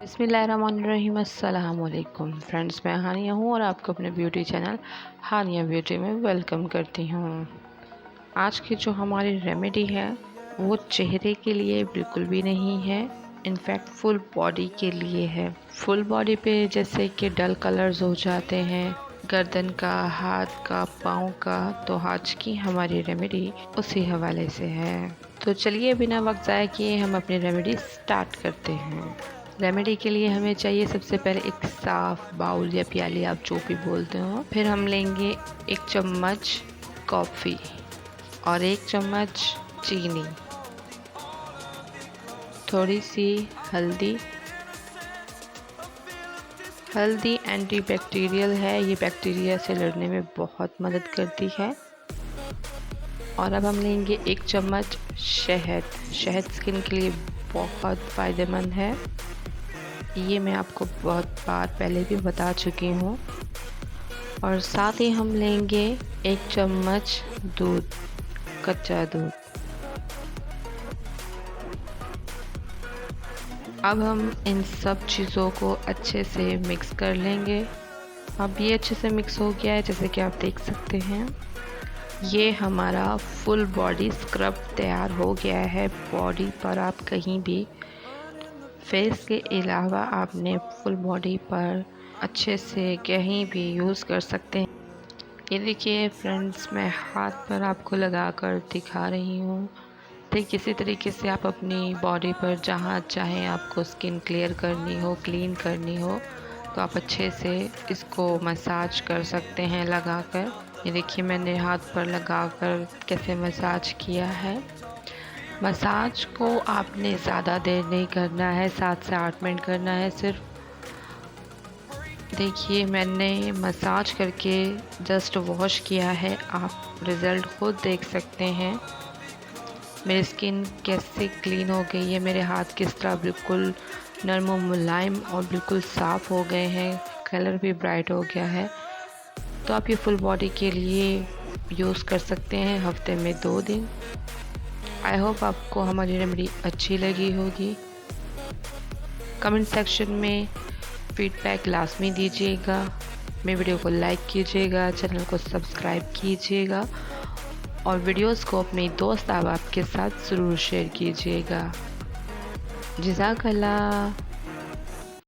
बिस्मिल्लाहिर्रहमानिर्रहीम। अस्सलाम वालेकुम फ्रेंड्स, मैं हानिया हूँ और आपको अपने ब्यूटी चैनल हानिया ब्यूटी में वेलकम करती हूँ। आज की जो हमारी रेमेडी है वो चेहरे के लिए बिल्कुल भी नहीं है, इनफैक्ट फुल बॉडी के लिए है। फुल बॉडी पे जैसे कि डल कलर्स हो जाते हैं, गर्दन का, हाथ का, पाँव का, तो आज की हमारी रेमेडी उसी हवाले से है। तो चलिए बिना वक्त ज़ाया किए हम अपनी रेमेडी स्टार्ट करते हैं। रेमेडी के लिए हमें चाहिए सबसे पहले एक साफ़ बाउल या प्याली, आप जो भी बोलते हो। फिर हम लेंगे 1 चम्मच कॉफ़ी और 1 चम्मच चीनी, थोड़ी सी हल्दी। हल्दी एंटीबैक्टीरियल है, ये बैक्टीरिया से लड़ने में बहुत मदद करती है। और अब हम लेंगे 1 चम्मच शहद। शहद स्किन के लिए बहुत फ़ायदेमंद है, ये मैं आपको बहुत बार पहले भी बता चुकी हूँ। और साथ ही हम लेंगे 1 चम्मच दूध, कच्चा दूध। अब हम इन सब चीज़ों को अच्छे से मिक्स कर लेंगे। अब ये अच्छे से मिक्स हो गया है, जैसे कि आप देख सकते हैं। ये हमारा फुल बॉडी स्क्रब तैयार हो गया है। बॉडी पर आप कहीं भी, फेस के अलावा आपने फुल बॉडी पर अच्छे से कहीं भी यूज़ कर सकते हैं। ये देखिए फ्रेंड्स, मैं हाथ पर आपको लगाकर दिखा रही हूँ। ठीक इसी तरीके से आप अपनी बॉडी पर जहाँ चाहें आपको स्किन क्लियर करनी हो, क्लीन करनी हो, तो आप अच्छे से इसको मसाज कर सकते हैं लगाकर। ये देखिए मैंने हाथ पर लगाकर कैसे मसाज किया है। मसाज को आपने ज़्यादा देर नहीं करना है, 7 से 8 मिनट करना है सिर्फ। देखिए मैंने मसाज करके जस्ट वॉश किया है, आप रिज़ल्ट खुद देख सकते हैं। मेरी स्किन कैसे क्लीन हो गई है, मेरे हाथ किस तरह बिल्कुल नरम और मुलायम और बिल्कुल साफ़ हो गए हैं, कलर भी ब्राइट हो गया है। तो आप ये फुल बॉडी के लिए यूज़ कर सकते हैं हफ्ते में 2 दिन। आई होप आपको हमारी रेमेडी अच्छी लगी होगी। कमेंट सेक्शन में फीडबैक लाजमी दीजिएगा। मेरे वीडियो को लाइक कीजिएगा, चैनल को सब्सक्राइब कीजिएगा और वीडियोस को अपने दोस्त अहबाब के साथ ज़रूर शेयर कीजिएगा। जज़ाकल्लाह।